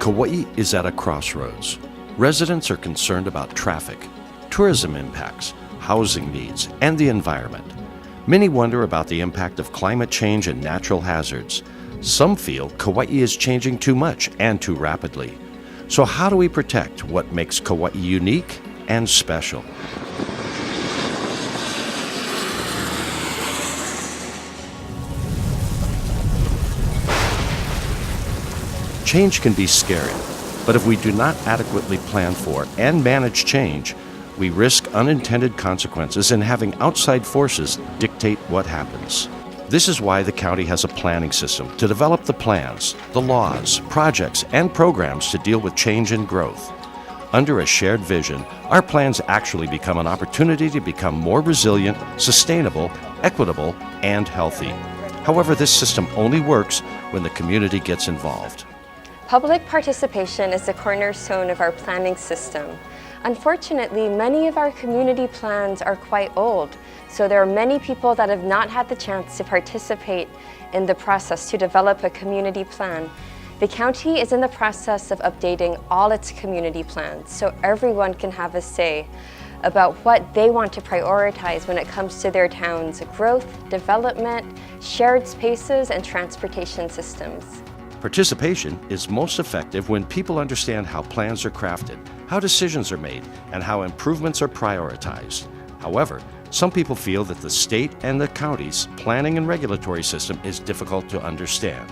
Kauai is at a crossroads. Residents are concerned about traffic, tourism impacts, housing needs, and the environment. Many wonder about the impact of climate change and natural hazards. Some feel Kauai is changing too much and too rapidly. So how do we protect what makes Kauai unique and special? Change can be scary, but if we do not adequately plan for and manage change, we risk unintended consequences and having outside forces dictate what happens. This is why the county has a planning system to develop the plans, the laws, projects, and programs to deal with change and growth. Under a shared vision, our plans actually become an opportunity to become more resilient, sustainable, equitable, and healthy. However, this system only works when the community gets involved. Public participation is the cornerstone of our planning system. Unfortunately, many of our community plans are quite old, so there are many people that have not had the chance to participate in the process to develop a community plan. The county is in the process of updating all its community plans so everyone can have a say about what they want to prioritize when it comes to their town's growth, development, shared spaces, and transportation systems. Participation is most effective when people understand how plans are crafted, how decisions are made, and how improvements are prioritized. However, some people feel that the state and the county's planning and regulatory system is difficult to understand.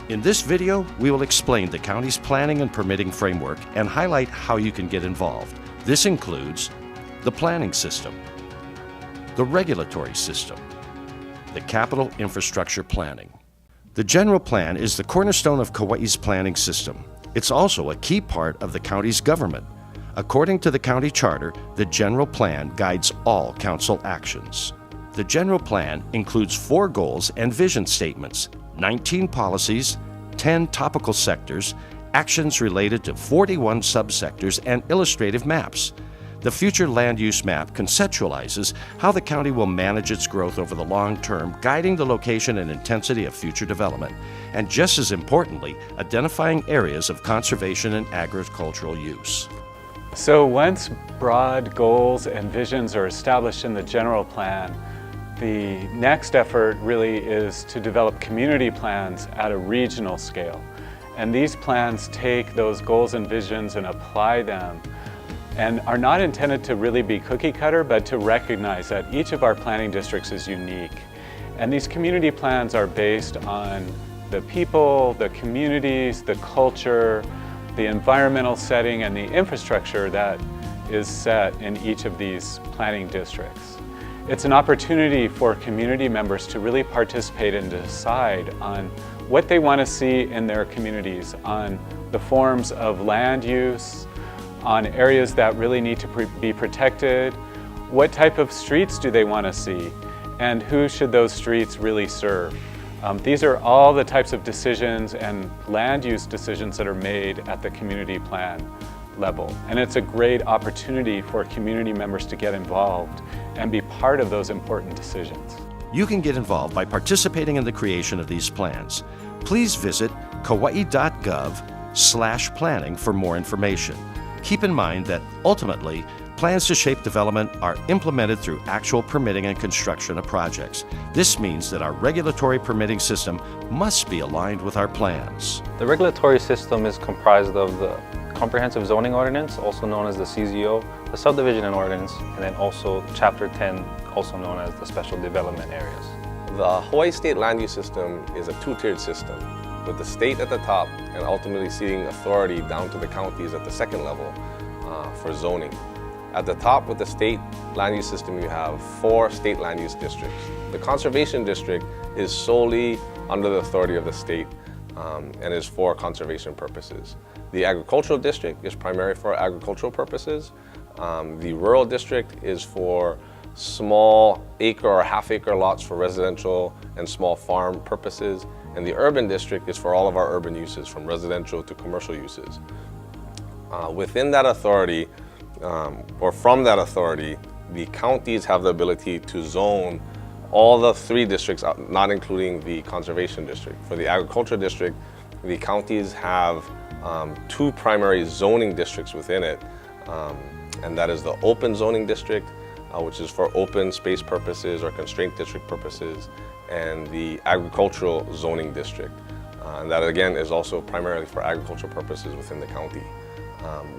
In this video, we will explain the county's planning and permitting framework and highlight how you can get involved. This includes the planning system, the regulatory system, the capital infrastructure planning. The general plan is the cornerstone of Kauai's planning system. It's also a key part of the county's government. According to the county charter, the general plan guides all council actions. The general plan includes 4 goals and vision statements, 19 policies, 10 topical sectors, actions related to 41 subsectors, and illustrative maps. The future land use map conceptualizes how the county will manage its growth over the long term, guiding the location and intensity of future development, and just as importantly, identifying areas of conservation and agricultural use. So once broad goals and visions are established in the general plan, the next effort really is to develop community plans at a regional scale. And these plans take those goals and visions and apply them, and are not intended to really be cookie cutter, but to recognize that each of our planning districts is unique. And these community plans are based on the people, the communities, the culture, the environmental setting, and the infrastructure that is set in each of these planning districts. It's an opportunity for community members to really participate and decide on what they want to see in their communities, on the forms of land use, on areas that really need to be protected, what type of streets do they want to see, and who should those streets really serve. These are all the types of decisions and land use decisions that are made at the community plan level. And it's a great opportunity for community members to get involved and be part of those important decisions. You can get involved by participating in the creation of these plans. Please visit kauai.gov/planning for more information. Keep in mind that ultimately, plans to shape development are implemented through actual permitting and construction of projects. This means that our regulatory permitting system must be aligned with our plans. The regulatory system is comprised of the Comprehensive Zoning Ordinance, also known as the CZO, the Subdivision Ordinance, and then also Chapter 10, also known as the Special Development Areas. The Hawaii State Land Use System is a 2-tiered system, with the state at the top and ultimately ceding authority down to the counties at the second level for zoning. At the top with the state land use system, you have 4 state land use districts. The conservation district is solely under the authority of the state and is for conservation purposes. The agricultural district is primarily for agricultural purposes. The rural district is for small acre or half-acre lots for residential and small farm purposes. And the urban district is for all of our urban uses, from residential to commercial uses. Within that authority, or from that authority, the counties have the ability to zone all the 3 districts, not including the conservation district. For the agriculture district, the counties have 2 primary zoning districts within it, and that is the open zoning district, which is for open space purposes or constraint district purposes, and the agricultural zoning district. And that again is also primarily for agricultural purposes within the county.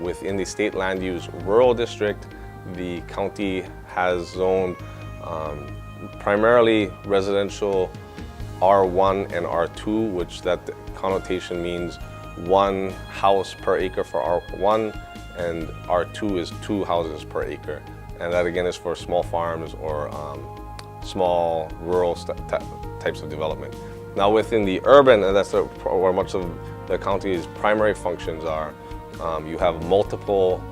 Within the state land use rural district, the county has zoned primarily residential R1 and R2, which that connotation means 1 house per acre for R1, and R2 is 2 houses per acre. And that again is for small farms or small rural types of development. Now within the urban, and that's where much of the county's primary functions are, you have multiple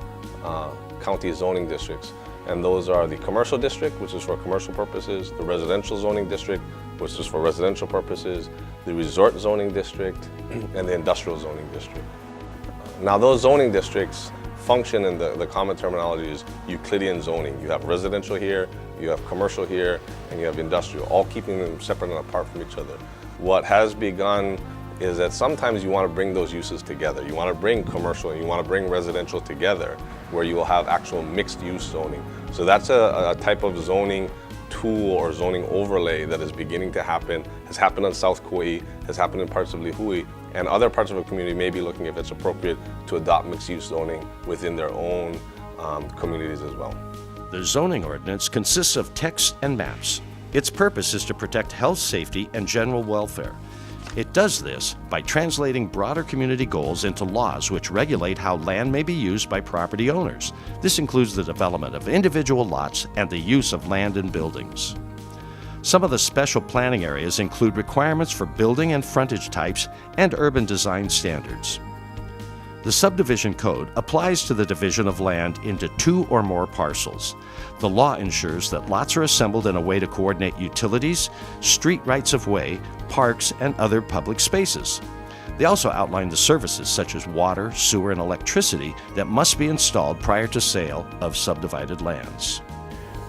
county zoning districts. And those are the commercial district, which is for commercial purposes, the residential zoning district, which is for residential purposes, the resort zoning district, and the industrial zoning district. Now those zoning districts function in the common terminology is Euclidean zoning. You have residential here, you have commercial here, and you have industrial, all keeping them separate and apart from each other. What has begun is that sometimes you want to bring those uses together. You want to bring commercial and you want to bring residential together, where you will have actual mixed use zoning. So that's a type of zoning tool or zoning overlay that is beginning to happen, has happened on South Kauai, has happened in parts of Lihue, and other parts of the community may be looking if it's appropriate to adopt mixed use zoning within their own communities as well. The zoning ordinance consists of text and maps. Its purpose is to protect health, safety, and general welfare. It does this by translating broader community goals into laws which regulate how land may be used by property owners. This includes the development of individual lots and the use of land and buildings. Some of the special planning areas include requirements for building and frontage types and urban design standards. The subdivision code applies to the division of land into 2 or more parcels. The law ensures that lots are assembled in a way to coordinate utilities, street rights of way, parks, and other public spaces. They also outline the services such as water, sewer, and electricity that must be installed prior to sale of subdivided lands.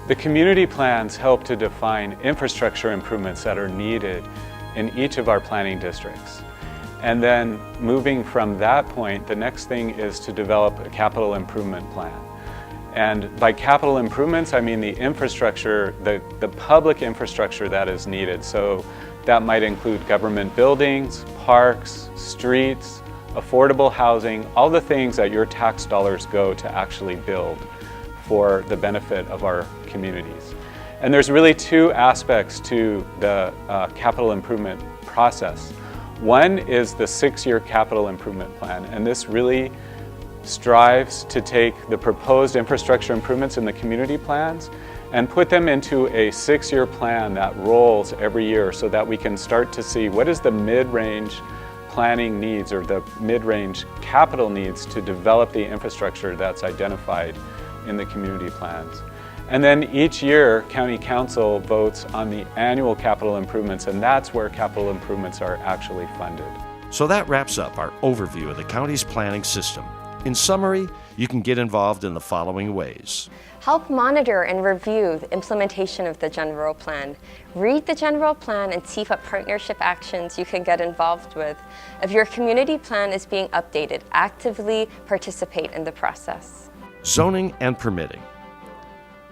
The community plans help to define infrastructure improvements that are needed in each of our planning districts. And then moving from that point, the next thing is to develop a capital improvement plan. And by capital improvements, I mean the infrastructure, the public infrastructure that is needed. So that might include government buildings, parks, streets, affordable housing, all the things that your tax dollars go to actually build for the benefit of our communities. And there's really 2 aspects to the capital improvement process. One is the 6-year capital improvement plan, and this really strives to take the proposed infrastructure improvements in the community plans and put them into a 6-year plan that rolls every year so that we can start to see what is the mid-range planning needs or the mid-range capital needs to develop the infrastructure that's identified in the community plans. And then each year, County Council votes on the annual capital improvements, and that's where capital improvements are actually funded. So that wraps up our overview of the county's planning system. In summary, you can get involved in the following ways. Help monitor and review the implementation of the general plan. Read the general plan and see what partnership actions you can get involved with. If your community plan is being updated, actively participate in the process. Zoning and permitting.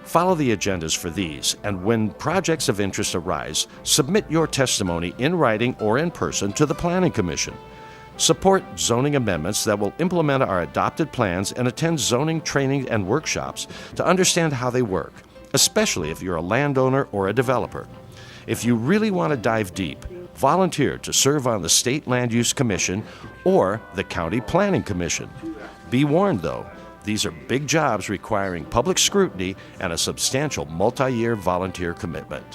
Follow the agendas for these, and when projects of interest arise, submit your testimony in writing or in person to the Planning Commission. Support zoning amendments that will implement our adopted plans and attend zoning training and workshops to understand how they work, especially if you're a landowner or a developer. If you really want to dive deep, volunteer to serve on the State Land Use Commission or the County Planning Commission. Be warned though, these are big jobs requiring public scrutiny and a substantial multi-year volunteer commitment.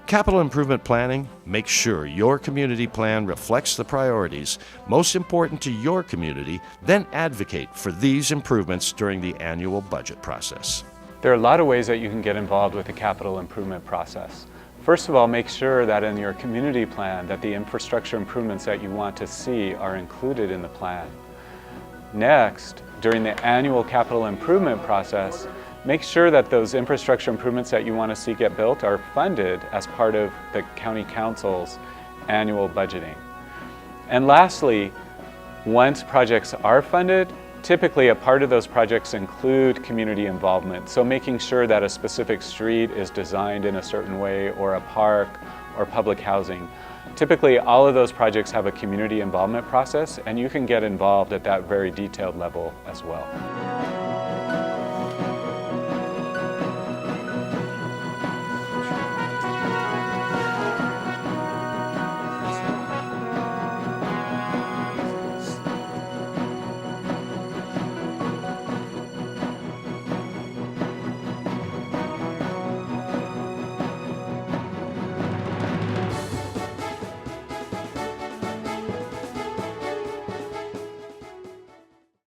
Capital improvement planning makes sure your community plan reflects the priorities most important to your community, then advocate for these improvements during the annual budget process. There are a lot of ways that you can get involved with the capital improvement process. First of all, make sure that in your community plan that the infrastructure improvements that you want to see are included in the plan. Next, during the annual capital improvement process, make sure that those infrastructure improvements that you want to see get built are funded as part of the County Council's annual budgeting. And lastly, once projects are funded, typically a part of those projects include community involvement. So making sure that a specific street is designed in a certain way, or a park, or public housing. Typically, all of those projects have a community involvement process, and you can get involved at that very detailed level as well.